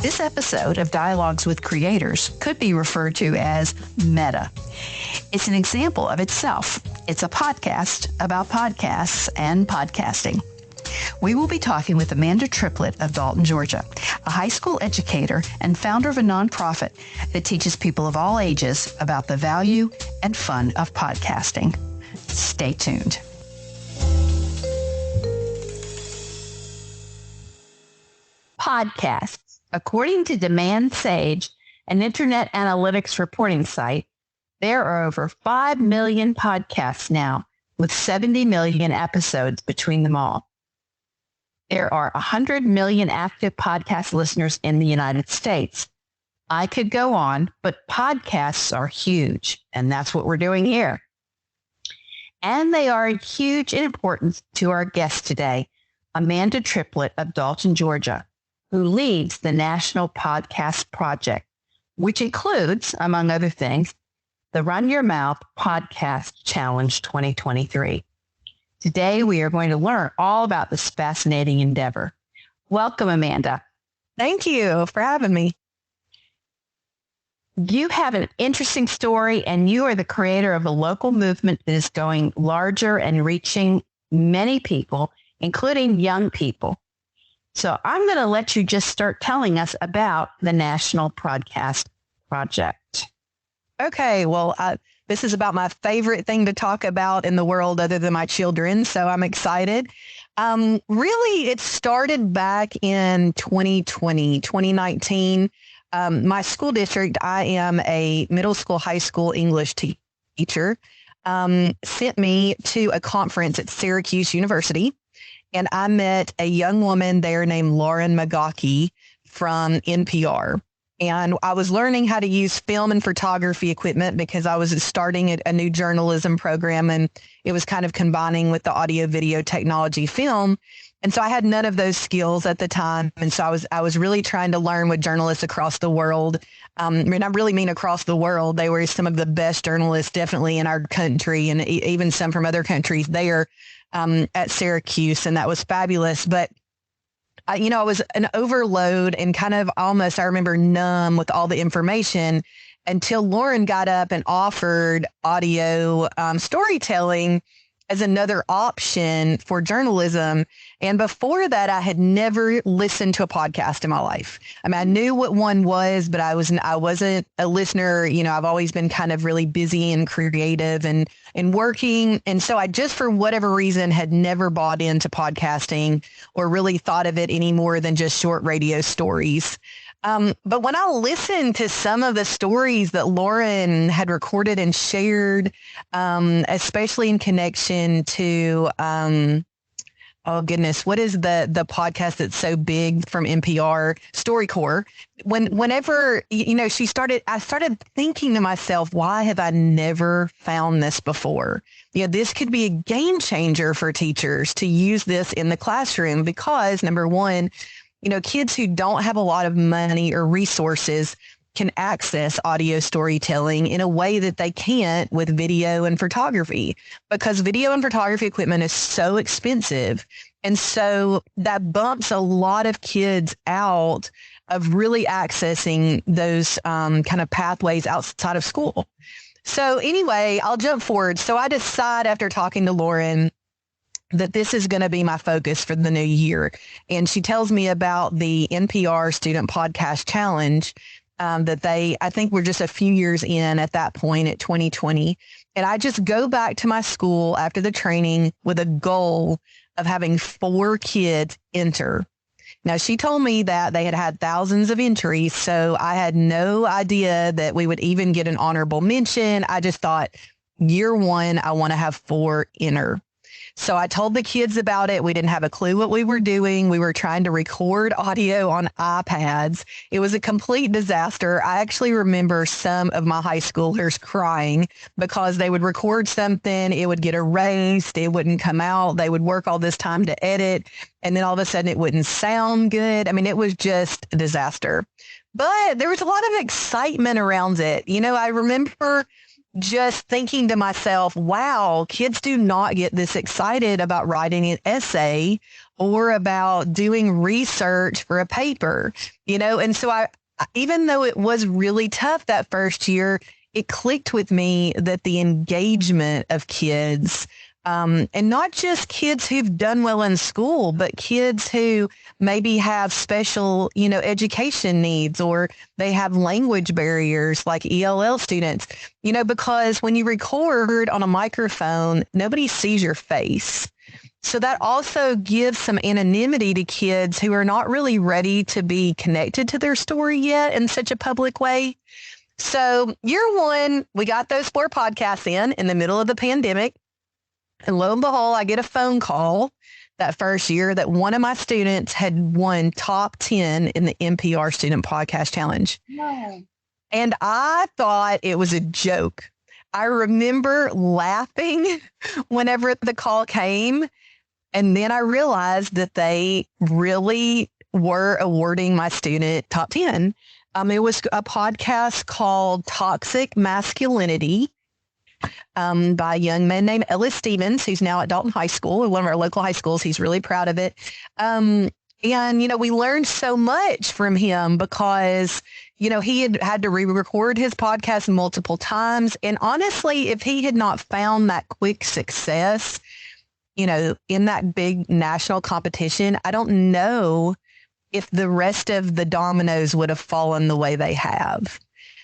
This episode of Dialogues with Creators could be referred to as meta. It's an example of itself. It's a podcast about podcasts and podcasting. We will be talking with Amanda Triplett of Dalton, Georgia, a high school educator and founder of a nonprofit that teaches people of all ages about the value and fun of podcasting. Stay tuned. Podcasts. According to Demand Sage, an internet analytics reporting site, there are over 5 million podcasts now, with 70 million episodes between them all. There are 100 million active podcast listeners in the United States. I could go on, but podcasts are huge, and that's what we're doing here. And they are huge in importance to our guest today, Amanda Triplett of Dalton, Georgia, who leads the National Podcast Project, which includes, among other things, the Run Your Mouth Podcast Challenge 2023. Today, we are going to learn all about this fascinating endeavor. Welcome, Amanda. Thank you for having me. You have an interesting story, and you are the creator of a local movement that is going larger and reaching many people, including young people. So I'm going to let you just start telling us about the National Podcast Project. Okay, well, this is about my favorite thing to talk about in the world other than my children, so I'm excited. Really, it started back in 2019. My school district, I am a middle school, high school English teacher, sent me to a conference at Syracuse University. And I met a young woman there named Lauren Magaki from NPR. And I was learning how to use film and photography equipment because I was starting a new journalism program, and it was kind of combining with the audio, video, technology, film. And so I had none of those skills at the time. And so I was really trying to learn with journalists across the world. I really mean across the world. They were some of the best journalists definitely in our country, and even some from other countries there. At Syracuse, and that was fabulous. But, I was an overload and kind of almost, I remember, numb with all the information until Lauren got up and offered audio storytelling as another option for journalism. And before that, I had never listened to a podcast in my life. I mean, I knew what one was, but I wasn't a listener. I've always been kind of really busy and creative and working. And so I just, for whatever reason, had never bought into podcasting or really thought of it any more than just short radio stories. But when I listened to some of the stories that Lauren had recorded and shared, especially in connection to, oh goodness, what is the podcast that's so big from NPR, StoryCorps? Whenever, I started thinking to myself, why have I never found this before? This could be a game changer for teachers to use this in the classroom because, number one, kids who don't have a lot of money or resources can access audio storytelling in a way that they can't with video and photography, because video and photography equipment is so expensive. And so that bumps a lot of kids out of really accessing those kind of pathways outside of school. So anyway, I'll jump forward. So I decide after talking to Lauren that this is going to be my focus for the new year. And she tells me about the NPR Student Podcast Challenge that I think we're just a few years in at that point at 2020. And I just go back to my school after the training with a goal of having 4 kids enter. Now, she told me that they had thousands of entries, so I had no idea that we would even get an honorable mention. I just thought, year one, I want to have 4 enter. So I told the kids about it. We didn't have a clue what we were doing. We were trying to record audio on iPads. It was a complete disaster. I actually remember some of my high schoolers crying because they would record something, it would get erased, it wouldn't come out. They would work all this time to edit, and then all of a sudden it wouldn't sound good. I mean, it was just a disaster. But there was a lot of excitement around it. I remember just thinking to myself, wow, kids do not get this excited about writing an essay or about doing research for a paper, And so even though it was really tough that first year, it clicked with me that the engagement of kids, and not just kids who've done well in school, but kids who maybe have special, education needs, or they have language barriers like ELL students, because when you record on a microphone, nobody sees your face. So that also gives some anonymity to kids who are not really ready to be connected to their story yet in such a public way. So year one, we got those 4 podcasts in the middle of the pandemic. And lo and behold, I get a phone call that first year that one of my students had won top 10 in the NPR Student Podcast Challenge. No. And I thought it was a joke. I remember laughing whenever the call came. And then I realized that they really were awarding my student top 10. It was a podcast called Toxic Masculinity, by a young man named Ellis Stevens, who's now at Dalton High School, one of our local high schools. He's really proud of it. And, we learned so much from him because, he had to re-record his podcast multiple times. And honestly, if he had not found that quick success, in that big national competition, I don't know if the rest of the dominoes would have fallen the way they have.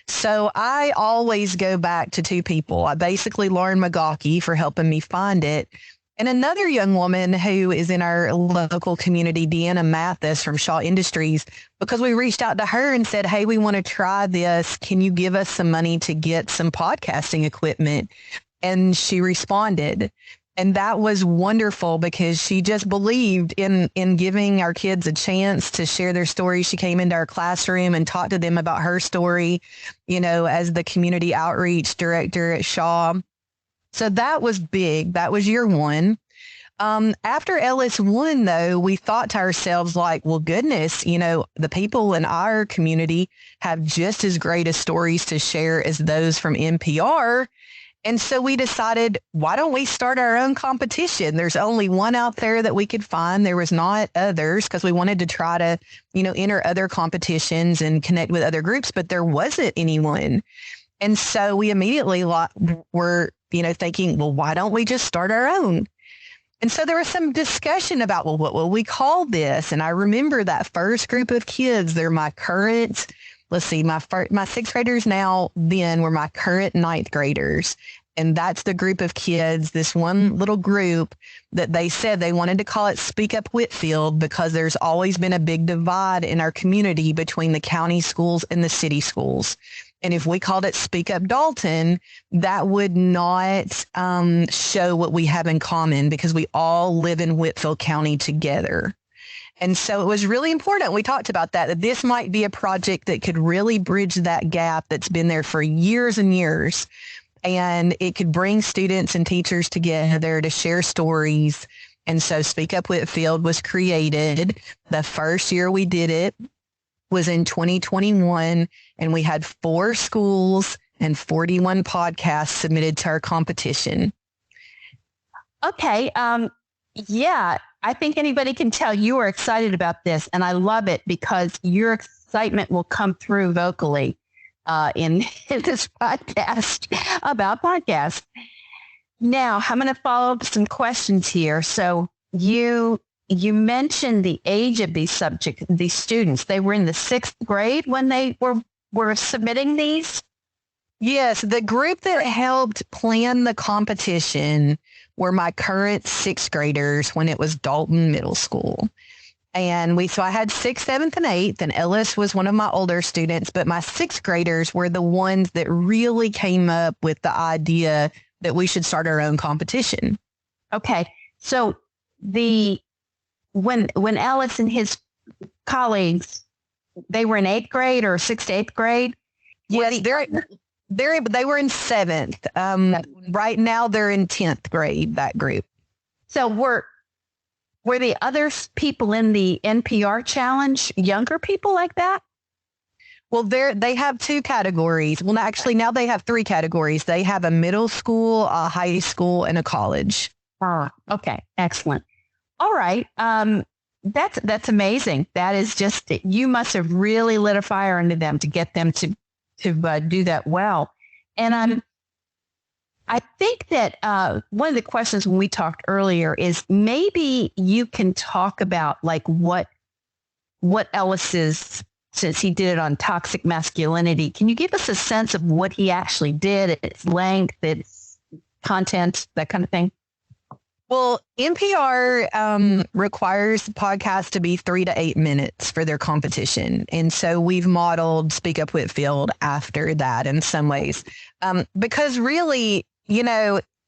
So I always go back to 2 people. I basically Lauren McGawkey for helping me find it. And another young woman who is in our local community, Deanna Mathis from Shaw Industries, because we reached out to her and said, hey, we want to try this. Can you give us some money to get some podcasting equipment? And she responded. And that was wonderful because she just believed in giving our kids a chance to share their story. She came into our classroom and talked to them about her story, as the community outreach director at Shaw. So that was big. That was year one. After Ellis won, though, we thought to ourselves like, well, goodness, the people in our community have just as great as stories to share as those from NPR. And so we decided, why don't we start our own competition? There's only one out there that we could find. There was not others because we wanted to try to, enter other competitions and connect with other groups, but there wasn't anyone. And so we immediately were, thinking, well, why don't we just start our own? And so there was some discussion about, well, what will we call this? And I remember that first group of kids, they're my current, let's see, my 6th graders now then were my current 9th graders. And that's the group of kids, this one little group that they said they wanted to call it Speak Up Whitfield because there's always been a big divide in our community between the county schools and the city schools. And if we called it Speak Up Dalton, that would not show what we have in common because we all live in Whitfield County together. And so it was really important. We talked about that this might be a project that could really bridge that gap that's been there for years and years. And it could bring students and teachers together to share stories. And so Speak Up Whitfield was created. The first year we did it was in 2021, and we had 4 schools and 41 podcasts submitted to our competition. Okay. Yeah, I think anybody can tell you are excited about this, and I love it because your excitement will come through vocally in this podcast about podcasts. Now, I'm going to follow up some questions here. So you mentioned the age of these students. They were in the 6th grade when they were submitting these? Yes, the group that helped plan the competition were my current 6th graders when it was Dalton Middle School. And so I had 6th, 7th, and 8th, and Ellis was one of my older students, but my 6th graders were the ones that really came up with the idea that we should start our own competition. Okay. So when Ellis and his colleagues, they were in 8th grade or 6th to 8th grade? Yes, they were in 7th. Right now they're in 10th grade, that group. So were the other people in the NPR challenge younger people like that? Well, they have two categories. Well, actually, now they have three categories. They have a middle school, a high school, and a college. Okay. Excellent. All right. That's amazing. That is just, you must have really lit a fire under them to get them to do that well. And I think that one of the questions when we talked earlier is maybe you can talk about like what Ellis's, since he did it on toxic masculinity, can you give us a sense of what he actually did, its length, its content, that kind of thing? Well, NPR requires podcasts to be 3 to 8 minutes for their competition. And so we've modeled Speak Up Whitfield after that in some ways. Because really,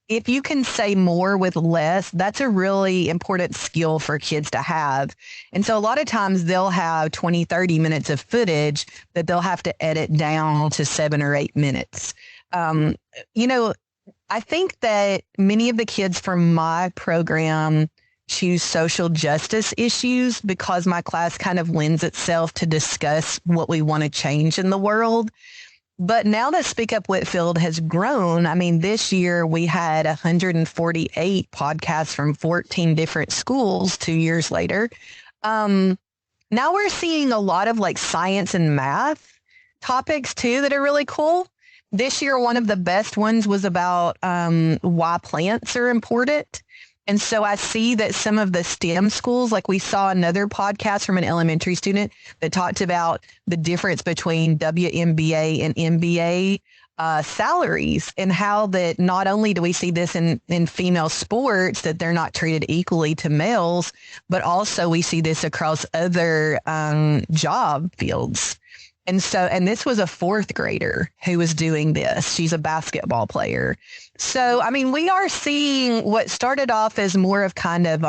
if you can say more with less, that's a really important skill for kids to have. And so a lot of times they'll have 20, 30 minutes of footage that they'll have to edit down to 7 or 8 minutes. I think that many of the kids from my program choose social justice issues because my class kind of lends itself to discuss what we want to change in the world. But now that Speak Up Whitfield has grown, I mean, this year we had 148 podcasts from 14 different schools 2 years later. Now we're seeing a lot of like science and math topics too that are really cool. This year, one of the best ones was about why plants are important. And so I see that some of the STEM schools, like we saw another podcast from an elementary student that talked about the difference between WNBA and NBA salaries and how that not only do we see this in female sports, that they're not treated equally to males, but also we see this across other job fields. And this was a fourth grader who was doing this. She's a basketball player. So, I mean, we are seeing what started off as more of kind of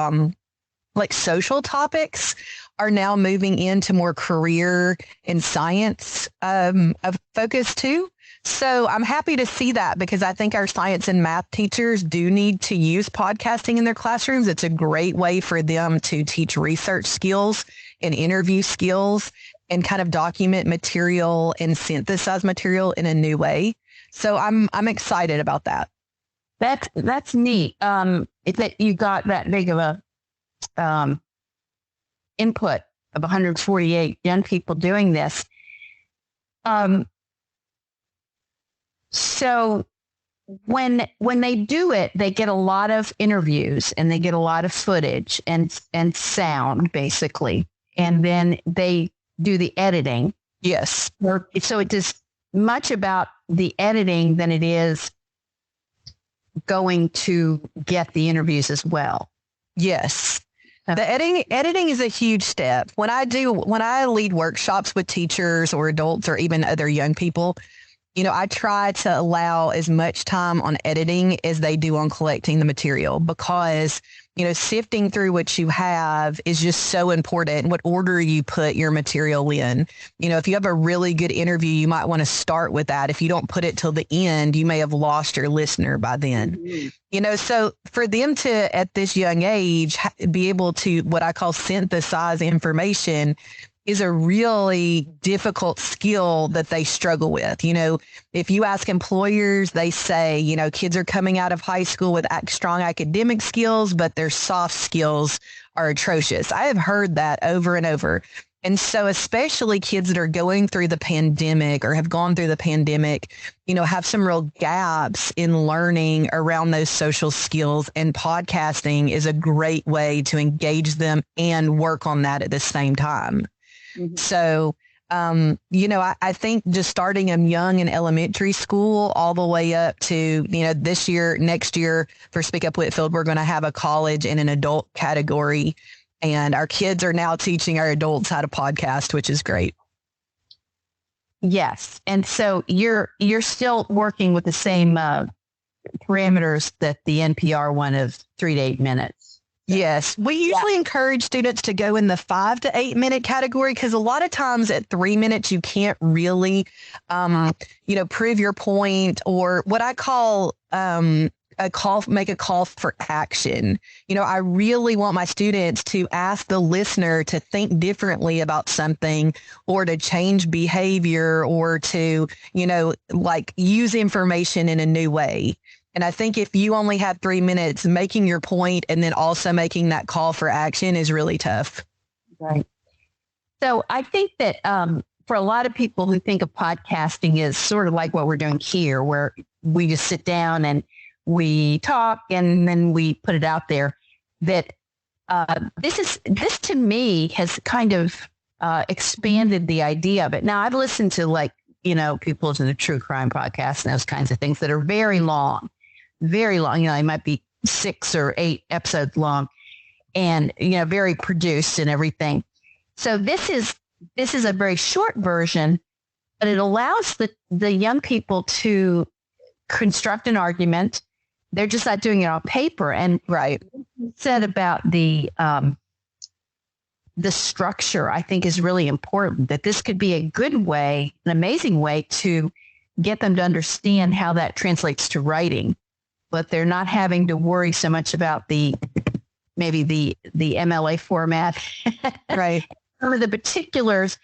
like social topics are now moving into more career and science of focus too. So I'm happy to see that because I think our science and math teachers do need to use podcasting in their classrooms. It's a great way for them to teach research skills and interview skills and kind of document material and synthesize material in a new way. So I'm excited about that. That's neat. That you got that big of a input of 148 young people doing this. So when they do it, they get a lot of interviews and they get a lot of footage and sound basically, and then they do the editing. Yes. So it is much about the editing than it is going to get the interviews as well. Yes. The editing is a huge step. When I lead workshops with teachers or adults or even other young people, I try to allow as much time on editing as they do on collecting the material because, sifting through what you have is just so important. What order you put your material in. If you have a really good interview, you might want to start with that. If you don't put it till the end, you may have lost your listener by then. Mm-hmm. So for them to, at this young age, be able to what I call synthesize information is a really difficult skill that they struggle with. If you ask employers, they say, kids are coming out of high school with strong academic skills, but their soft skills are atrocious. I have heard that over and over. And so especially kids that are going through the pandemic or have gone through the pandemic, have some real gaps in learning around those social skills, and podcasting is a great way to engage them and work on that at the same time. Mm-hmm. So, I think just starting them young in elementary school all the way up to, next year for Speak Up Whitfield, we're going to have a college and an adult category. And our kids are now teaching our adults how to podcast, which is great. Yes. And so you're still working with the same parameters that the NPR one of 3 to 8 minutes. Yes. We usually encourage students to go in the 5 to 8 minute category because a lot of times at 3 minutes, you can't really, prove your point, or what I call make a call for action. I really want my students to ask the listener to think differently about something, or to change behavior, or to, use information in a new way. And I think if you only have 3 minutes, making your point and then also making that call for action is really tough. Right. So I think that for a lot of people who think of podcasting as sort of like what we're doing here, where we just sit down and we talk and then we put it out there, that this to me has kind of expanded the idea of it. Now, I've listened to people listen to true crime podcasts and those kinds of things that are very long. It might be 6 or 8 episodes long and, very produced and everything. So this is a very short version, but it allows the young people to construct an argument. They're just not doing it on paper. And right. Said about the structure, I think, is really important, that this could be a good way, an amazing way to get them to understand how that translates to writing, but they're not having to worry so much about maybe the MLA format. Right. Some of the particulars,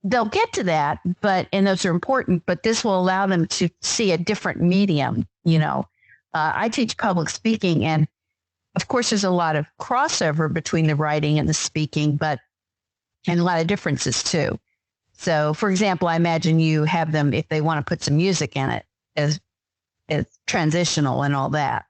they'll get to that, and those are important, but this will allow them to see a different medium. I teach public speaking, and of course there's a lot of crossover between the writing and the speaking, and a lot of differences too. So for example, I imagine you have them, if they want to put some music in it, as transitional and all that.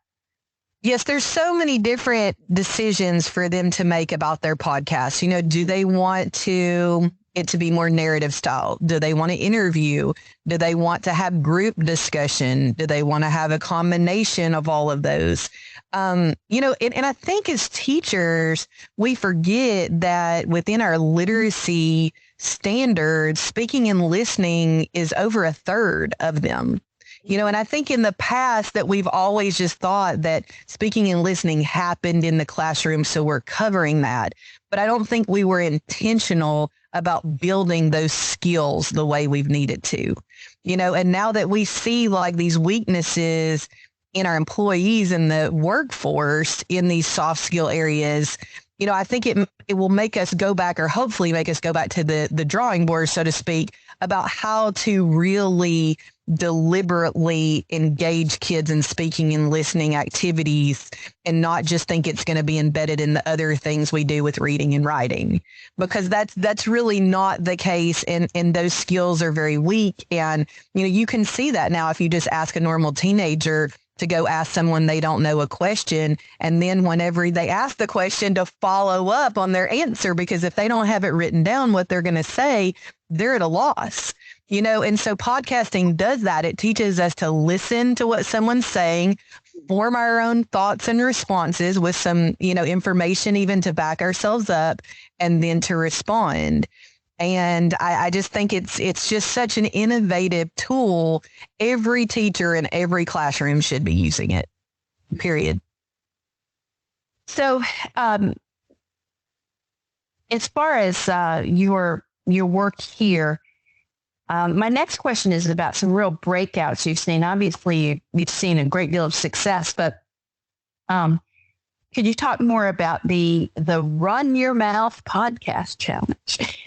Yes, there's so many different decisions for them to make about their podcast. Do they want it to be more narrative style? Do they want to interview? Do they want to have group discussion? Do they want to have a combination of all of those? And I think as teachers, we forget that within our literacy standards, speaking and listening is over a third of them. And I think in the past that we've always just thought that speaking and listening happened in the classroom, so we're covering that. But I don't think we were intentional about building those skills the way we've needed to. And now that we see these weaknesses in our employees in the workforce in these soft skill areas, I think it will make us go back, or hopefully make us go back to the drawing board, so to speak, about how to really deliberately engage kids in speaking and listening activities, and not just think it's going to be embedded in the other things we do with reading and writing, because that's really not the case. And those skills are very weak. And, you can see that now if you just ask a normal teenager to go ask someone they don't know a question, and then whenever they ask the question, to follow up on their answer, because if they don't have it written down what they're going to say, they're at a loss. And so podcasting does that. It teaches us to listen to what someone's saying, form our own thoughts and responses with some, information even to back ourselves up, and then to respond. And I just think it's just such an innovative tool. Every teacher in every classroom should be using it, period. So as far as your work here, my next question is about some real breakouts you've seen. Obviously, you've seen a great deal of success, but could you talk more about the Run Your Mouth podcast challenge?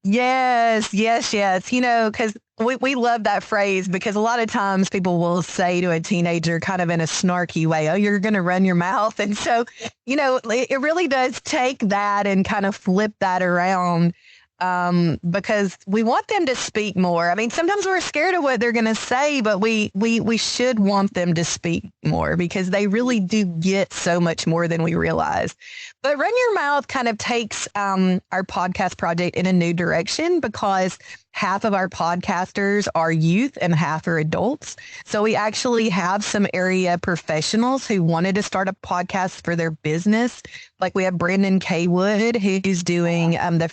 Yes. Because we love that phrase, because a lot of times people will say to a teenager kind of in a snarky way, "Oh, you're going to run your mouth." And so, it really does take that and kind of flip that around. Because we want them to speak more. I mean, sometimes we're scared of what they're going to say, but we should want them to speak more, because they really do get so much more than we realize. But Run Your Mouth kind of takes our podcast project in a new direction, because half of our podcasters are youth and half are adults. So we actually have some area professionals who wanted to start a podcast for their business. Like we have Brandon K. Wood, who's doing the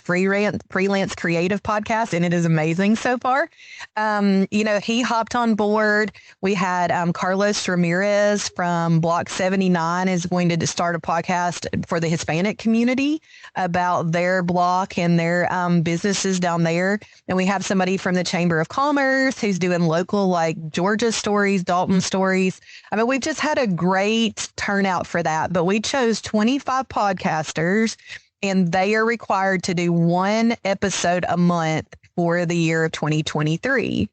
freelance creative podcast, and it is amazing so far. He hopped on board. We had Carlos Ramirez from Block 79 is going to start a podcast for the Hispanic community about their block and their businesses down there. And we have have somebody from the Chamber of Commerce who's doing local, like Georgia stories, Dalton stories. I mean, we've just had a great turnout for that, but we chose 25 podcasters and they are required to do one episode a month for the year of 2023.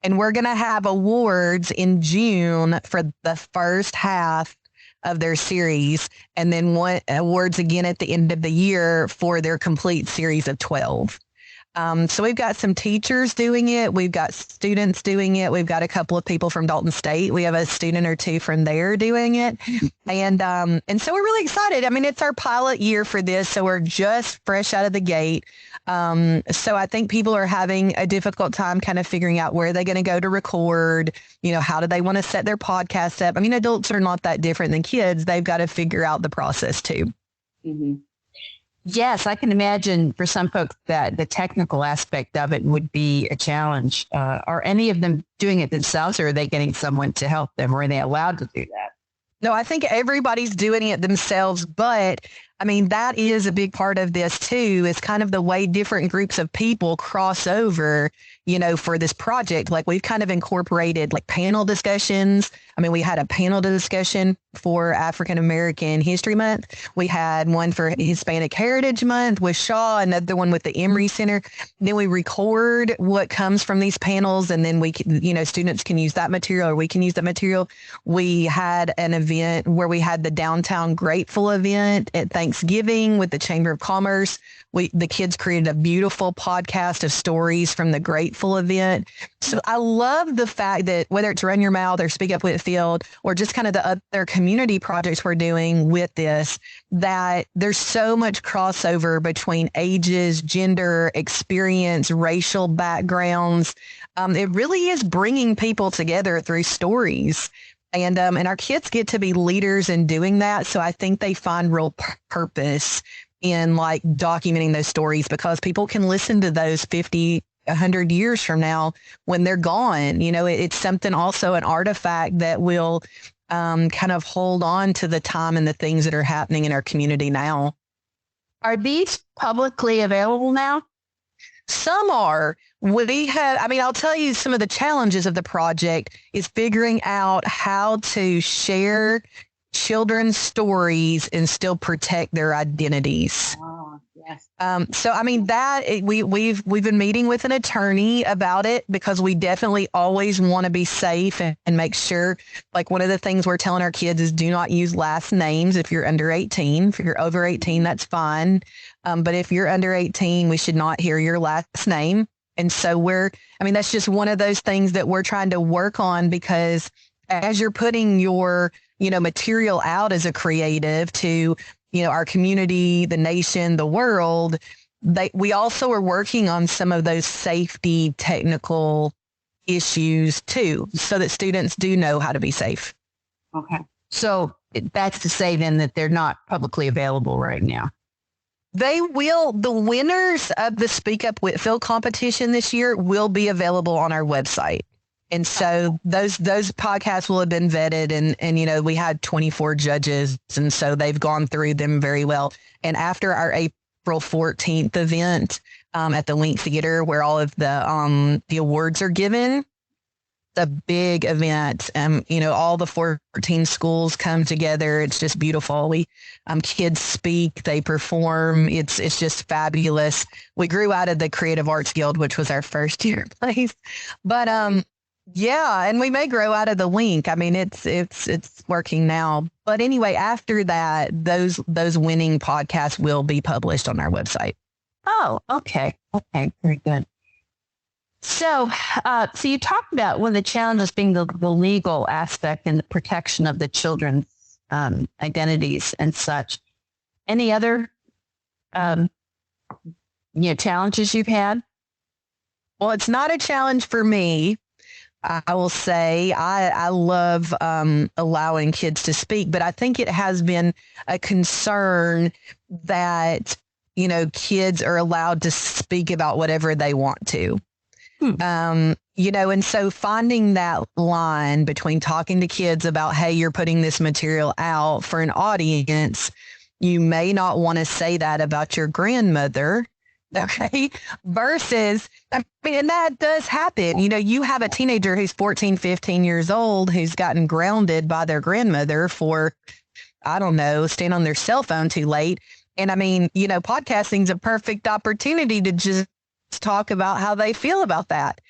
And we're going to have awards in June for the first half of their series, and then one awards again at the end of the year for their complete series of 12. So we've got some teachers doing it. We've got students doing it. We've got a couple of people from Dalton State. We have a student or two from there doing it. And so we're really excited. I mean, it's our pilot year for this. So we're just fresh out of the gate. So I think people are having a difficult time kind of figuring out where they're going to go to record, how do they want to set their podcast up? I mean, adults are not that different than kids. They've got to figure out the process too. Mm-hmm. Yes, I can imagine for some folks that the technical aspect of it would be a challenge. Are any of them doing it themselves, or are they getting someone to help them, or are they allowed to do that? No, I think everybody's doing it themselves, but I mean, that is a big part of this too, is kind of the way different groups of people cross over, for this project. Like we've kind of incorporated like panel discussions. I mean, we had a panel discussion for African American History Month. We had one for Hispanic Heritage Month with Shaw, another one with the Emory Center. Then we record what comes from these panels, and then we can, students can use that material, or we can use that material. We had an event where we had the Downtown Grateful event at Thanksgiving with the Chamber of Commerce. The kids created a beautiful podcast of stories from the Grateful event. So I love the fact that whether it's Run Your Mouth or Speak Up Whitfield, or just kind of the other community projects we're doing with this, that there's so much crossover between ages, gender, experience, racial backgrounds. It really is bringing people together through stories. And our kids get to be leaders in doing that. So I think they find real purpose in like documenting those stories, because people can listen to those 50, 100 years from now when they're gone. It's something, also an artifact that will kind of hold on to the time and the things that are happening in our community now. Are these publicly available now? Some are. I'll tell you, some of the challenges of the project is figuring out how to share children's stories and still protect their identities. Oh, yes. We've been meeting with an attorney about it, because we definitely always want to be safe and make sure, like one of the things we're telling our kids is do not use last names if you're under 18. If you're over 18, that's fine. But if you're under 18, we should not hear your last name. And so that's just one of those things that we're trying to work on, because as you're putting your material out as a creative to, our community, the nation, the world, we also are working on some of those safety technical issues too, so that students do know how to be safe. Okay. So that's to say then that they're not publicly available right now. They will. The winners of the Speak Up Whitfield competition this year will be available on our website. And so those podcasts will have been vetted, and we had 24 judges, and so they've gone through them very well. And after our April 14th event at the Link Theater, where all of the awards are given, a big event. All the 14 schools come together. It's just beautiful. Kids speak, they perform. It's just fabulous. We grew out of the Creative Arts Guild, which was our first year place, but yeah, and we may grow out of the Link. I mean, it's working now. But anyway, after that, those winning podcasts will be published on our website. Oh, okay. Okay, very good. So you talked about one of the challenges being the legal aspect and the protection of the children's identities and such. Any other challenges you've had? Well, it's not a challenge for me. I will say I love allowing kids to speak, but I think it has been a concern that, kids are allowed to speak about whatever they want to. And so finding that line between talking to kids about, hey, you're putting this material out for an audience, you may not want to say that about your grandmother, Okay. Versus, I mean, and that does happen. You know, you have a teenager who's 14, 15 years old who's gotten grounded by their grandmother for, I don't know, staying on their cell phone too late. And I mean, you know, podcasting's a perfect opportunity to just talk about how they feel about that.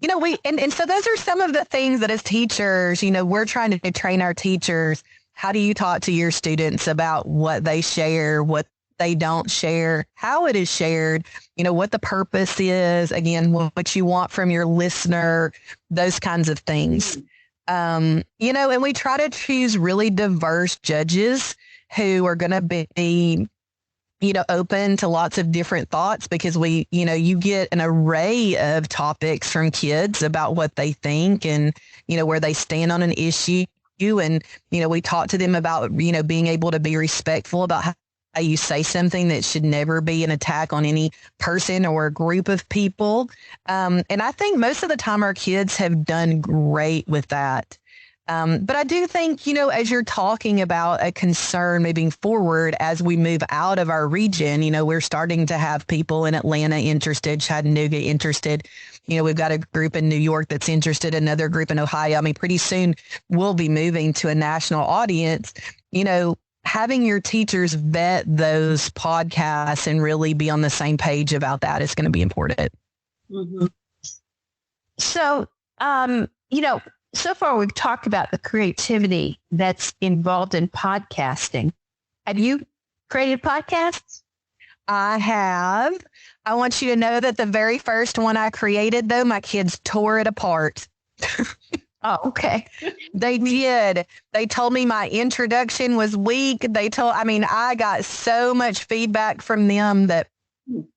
You know, and so those are some of the things that as teachers, you know, we're trying to train our teachers. How do you talk to your students about what they share, what they don't share, how it is shared, you know, what the purpose is, again, what you want from your listener, those kinds of things. You know, and we try to choose really diverse judges who are going to be, you know, open to lots of different thoughts, because you know, you get an array of topics from kids about what they think and, you know, where they stand on an issue. And, you know, we talk to them about, you know, being able to be respectful about how you say something that should never be an attack on any person or a group of people. And I think most of the time our kids have done great with that. But I do think, you know, as you're talking about a concern moving forward, as we move out of our region, you know, we're starting to have people in Atlanta interested, Chattanooga interested. You know, we've got a group in New York that's interested, another group in Ohio. I mean, pretty soon we'll be moving to a national audience. You know, having your teachers vet those podcasts and really be on the same page about that is going to be important. Mm-hmm. So, you know, so far we've talked about the creativity that's involved in podcasting. Have you created podcasts? I have. I want you to know that the very first one I created, though, my kids tore it apart. Oh, okay. They did. They told me my introduction was weak. I mean, I got so much feedback from them that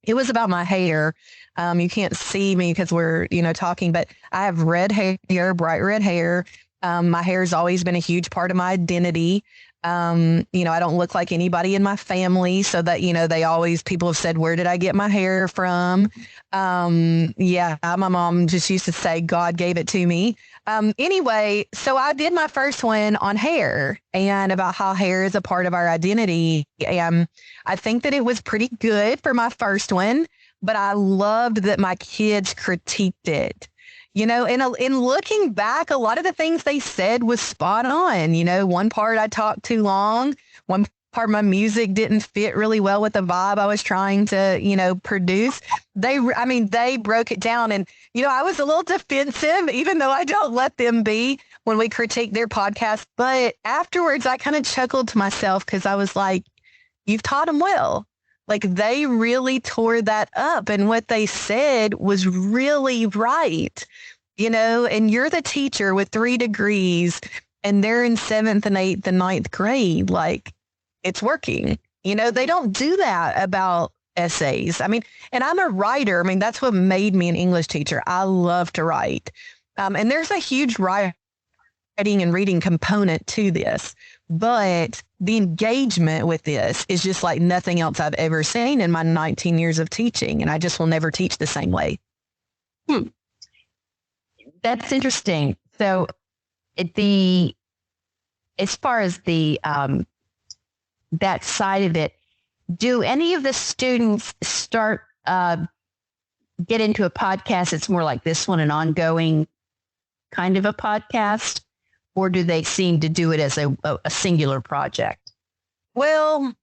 it was about my hair. You can't see me because we're, you know, talking, but I have red hair, bright red hair. My hair has always been a huge part of my identity. You know, I don't look like anybody in my family, so that, you know, people have said, where did I get my hair from? Yeah, my mom just used to say, God gave it to me. Anyway, so I did my first one on hair and about how hair is a part of our identity. And I think that it was pretty good for my first one, but I loved that my kids critiqued it. You know, in looking back, a lot of the things they said was spot on. You know, one part I talked too long. One part my music didn't fit really well with the vibe I was trying to, you know, produce. They broke it down. And, you know, I was a little defensive, even though I don't let them be when we critique their podcast. But afterwards, I kind of chuckled to myself because I was like, you've taught them well. Like, they really tore that up, and what they said was really right, you know, and you're the teacher with 3 degrees and they're in 7th and 8th and 9th grade. Like, it's working. You know, they don't do that about essays. I mean, and I'm a writer. I mean, that's what made me an English teacher. I love to write. And there's a huge writing and reading component to this. But the engagement with this is just like nothing else I've ever seen in my 19 years of teaching. And I just will never teach the same way. That's interesting. So as far as the that side of it, do any of the students start get into a podcast that's more like this one, an ongoing kind of a podcast? Or do they seem to do it as a singular project? Well,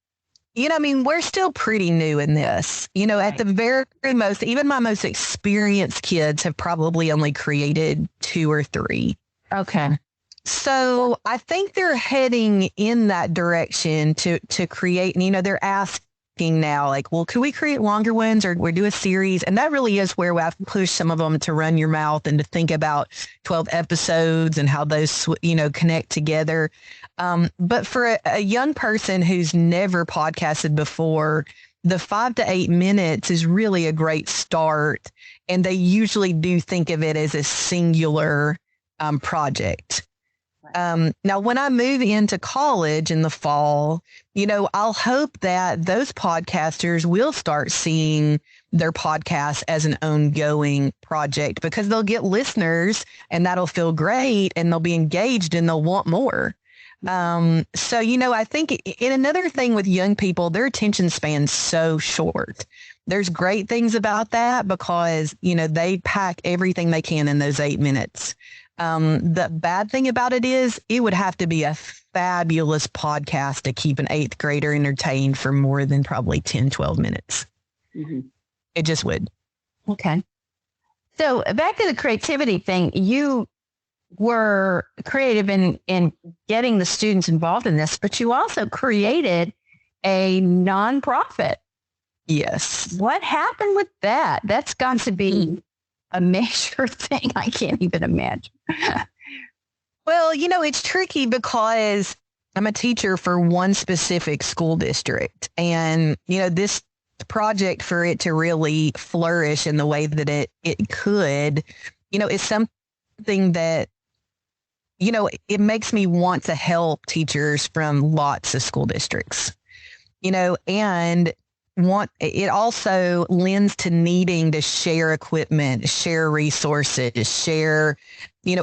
you know, I mean, we're still pretty new in this. You know, at the very most, even my most experienced kids have probably only created 2 or 3. Okay. So I think they're heading in that direction to create, you know, they're asking now, like, well, could we create longer ones or we do a series? And that really is where I've pushed some of them to run your mouth and to think about 12 episodes and how those, you know, connect together. But for a young person who's never podcasted before, the 5 to 8 minutes is really a great start. And they usually do think of it as a singular project. Now, when I move into college in the fall, you know, I'll hope that those podcasters will start seeing their podcast as an ongoing project, because they'll get listeners and that'll feel great and they'll be engaged and they'll want more. So, you know, I think in another thing with young people, their attention span's so short. there's great things about that because, they pack everything they can in those 8 minutes. The bad thing about it is it would have to be a fabulous podcast to keep an 8th grader entertained for more than probably 10, 12 minutes. Mm-hmm. It just would. Okay. So back to the creativity thing, you were creative in getting the students involved in this, but you also created a nonprofit. Yes. What happened with that? That's got to be a major thing. I can't even imagine. Well, it's tricky because I'm a teacher for one specific school district. And, this project, for it to really flourish in the way that it could, is something that, it makes me want to help teachers from lots of school districts, and it also lends to needing to share equipment, share resources, share,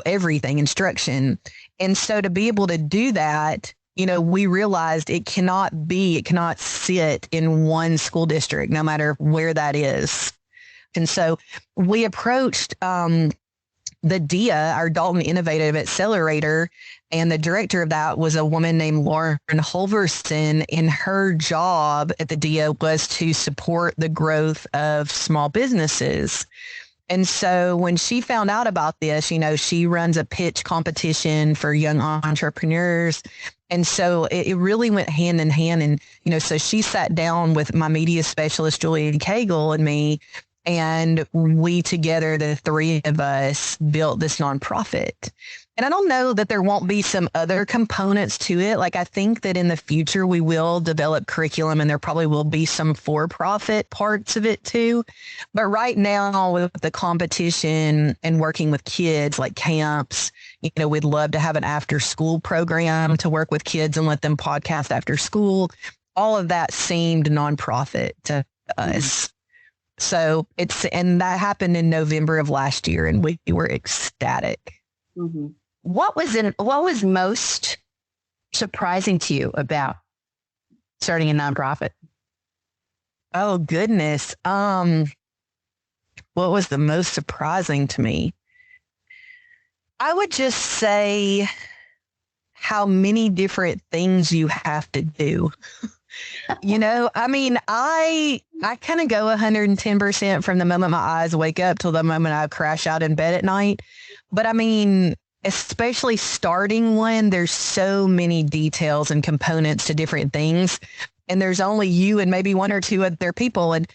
everything, instruction. And so to be able to do that, we realized it cannot sit in one school district, no matter where that is. And so we approached the DIA, our Dalton Innovative Accelerator, and the director of that was a woman named Lauren Holverson, and her job at the DIA was to support the growth of small businesses. And so when she found out about this, she runs a pitch competition for young entrepreneurs. And so it really went hand in hand. And, so she sat down with my media specialist, Julia Cagle, and me, and we together, the three of us, built this nonprofit. And I don't know that there won't be some other components to it. Like, I think that in the future, we will develop curriculum, and there probably will be some for-profit parts of it too. But right now, with the competition and working with kids, like camps, we'd love to have an after-school program to work with kids and let them podcast after school. All of that seemed nonprofit to us. So and that happened in November of last year, and we were ecstatic. Mm-hmm. What was most surprising to you about starting a nonprofit? Oh, goodness. What was the most surprising to me? I would just say how many different things you have to do. I kind of go 110% from the moment my eyes wake up till the moment I crash out in bed at night. But especially starting one, there's so many details and components to different things. And there's only you and maybe one or two other people. And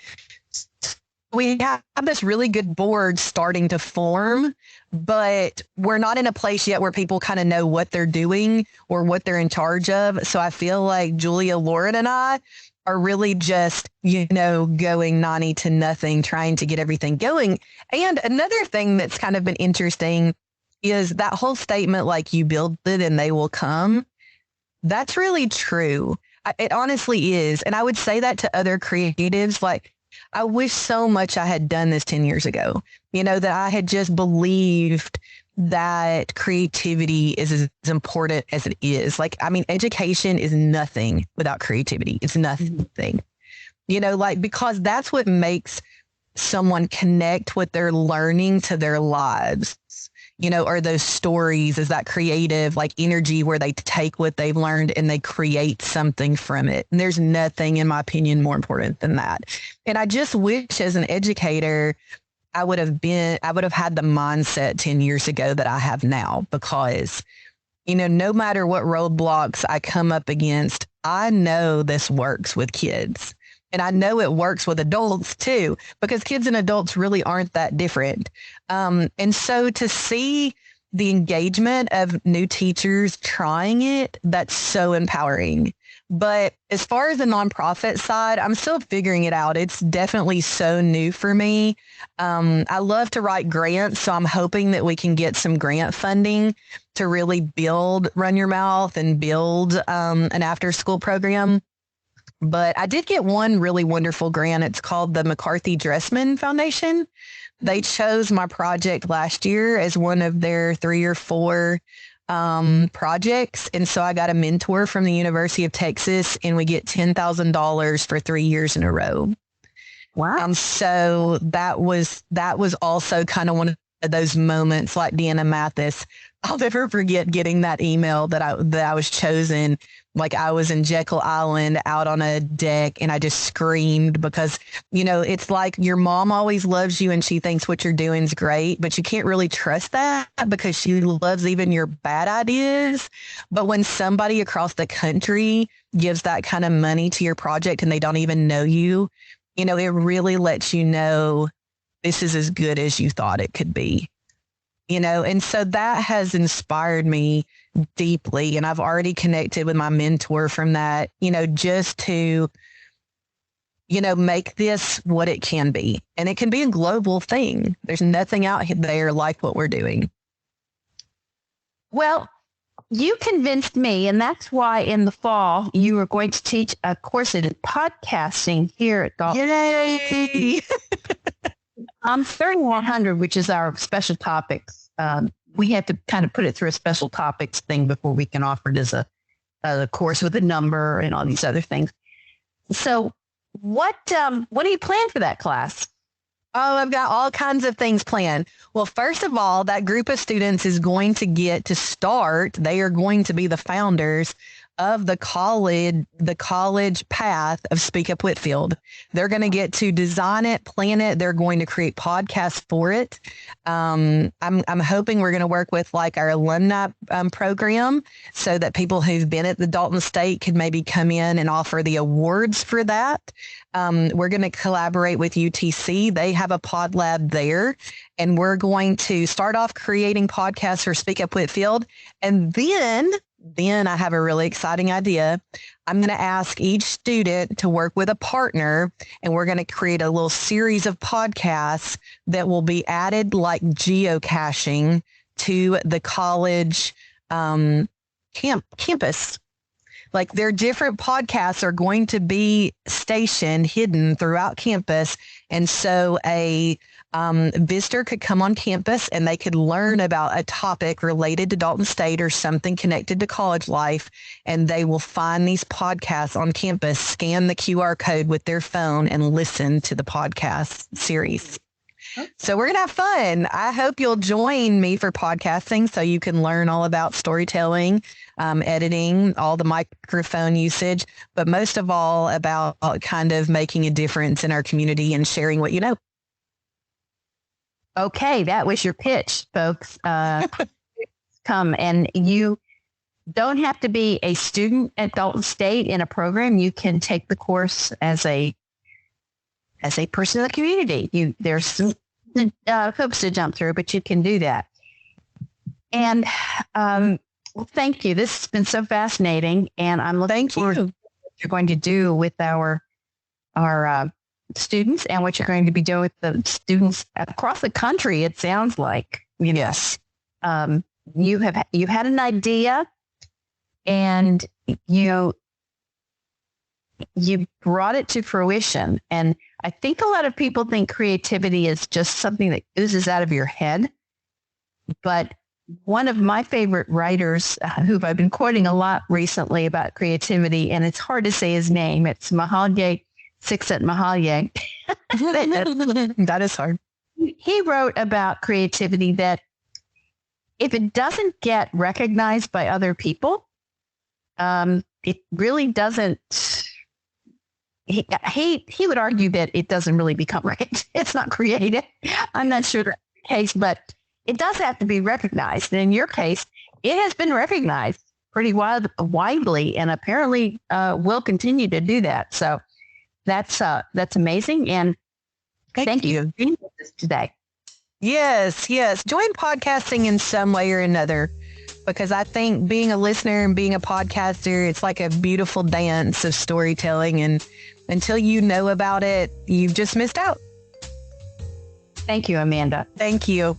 we have this really good board starting to form, but we're not in a place yet where people kind of know what they're doing or what they're in charge of. So I feel like Julia, Lauren, and I are really just, going 90 to nothing, trying to get everything going. And another thing that's kind of been interesting is that whole statement, like, you build it and they will come. That's really true. It honestly is. And I would say that to other creatives, like, I wish so much I had done this 10 years ago, that I had just believed that creativity is as important as it is. Like, education is nothing without creativity. It's nothing, because that's what makes someone connect what they're learning to their lives, or those stories, is that creative, like, energy where they take what they've learned and they create something from it. And there's nothing, in my opinion, more important than that. And I just wish as an educator, I would have had the mindset 10 years ago that I have now, because, no matter what roadblocks I come up against, I know this works with kids. And I know it works with adults too, because kids and adults really aren't that different. And so to see the engagement of new teachers trying it, that's so empowering. But as far as the nonprofit side, I'm still figuring it out. It's definitely so new for me. I love to write grants, so I'm hoping that we can get some grant funding to really build Run Your Mouth and build an after-school program. But I did get one really wonderful grant. It's called the McCarthy Dressman Foundation. They chose my project last year as one of their 3 or 4 projects. And so I got a mentor from the University of Texas, and we get $10,000 for 3 years in a row. Wow. So that was also kind of one of those moments like Deanna Mathis. I'll never forget getting that email that I was chosen. Like I was in Jekyll Island out on a deck and I just screamed because, it's like your mom always loves you and she thinks what you're doing is great, but you can't really trust that because she loves even your bad ideas. But when somebody across the country gives that kind of money to your project and they don't even know you, it really lets you know this is as good as you thought it could be. And so that has inspired me deeply. And I've already connected with my mentor from that, just to, make this what it can be. And it can be a global thing. There's nothing out there like what we're doing. Well, you convinced me, and that's why in the fall you were going to teach a course in podcasting here at Dalton. Yay! 3100, which is our special topics. We have to kind of put it through a special topics thing before we can offer it as a course with a number and all these other things. So what do you plan for that class? Oh, I've got all kinds of things planned. Well, first of all, that group of students is going to get to start. They are going to be the founders of the college path of Speak Up Whitfield. They're going to get to design it, plan it. They're going to create podcasts for it. I'm hoping we're going to work with like our alumni program so that people who've been at the Dalton State could maybe come in and offer the awards for that. We're going to collaborate with UTC. They have a pod lab there, and we're going to start off creating podcasts for Speak Up Whitfield. And then I have a really exciting idea. I'm going to ask each student to work with a partner, and we're going to create a little series of podcasts that will be added like geocaching to the college campus. Like their different podcasts are going to be stationed, hidden throughout campus. And so a visitor could come on campus and they could learn about a topic related to Dalton State or something connected to college life. And they will find these podcasts on campus, scan the QR code with their phone and listen to the podcast series. So we're going to have fun. I hope you'll join me for podcasting so you can learn all about storytelling, editing, all the microphone usage, but most of all about kind of making a difference in our community and sharing what you know. Okay, that was your pitch, folks. Come, and you don't have to be a student at Dalton State in a program. You can take the course as a person in the community. There's some hoops to jump through, but you can do that. And well, thank you. This has been so fascinating, and I'm looking forward to what you're going to do with our students and what you're going to be doing with the students across the country. It sounds like, yes, you had an idea, and you brought it to fruition. And I think a lot of people think creativity is just something that oozes out of your head. But one of my favorite writers, who I've been quoting a lot recently about creativity, and it's hard to say his name. It's Mahalye Csikszentmihalyi. That is hard. He wrote about creativity that if it doesn't get recognized by other people, it really doesn't. He would argue that it doesn't really become right. It's not creative. I'm not sure that's the case, but it does have to be recognized. And in your case, it has been recognized pretty widely, and apparently will continue to do that. So that's amazing. And thank you for being with us today. Yes. Join podcasting in some way or another, because I think being a listener and being a podcaster, it's like a beautiful dance of storytelling. And until you know about it, you've just missed out. Thank you, Amanda. Thank you.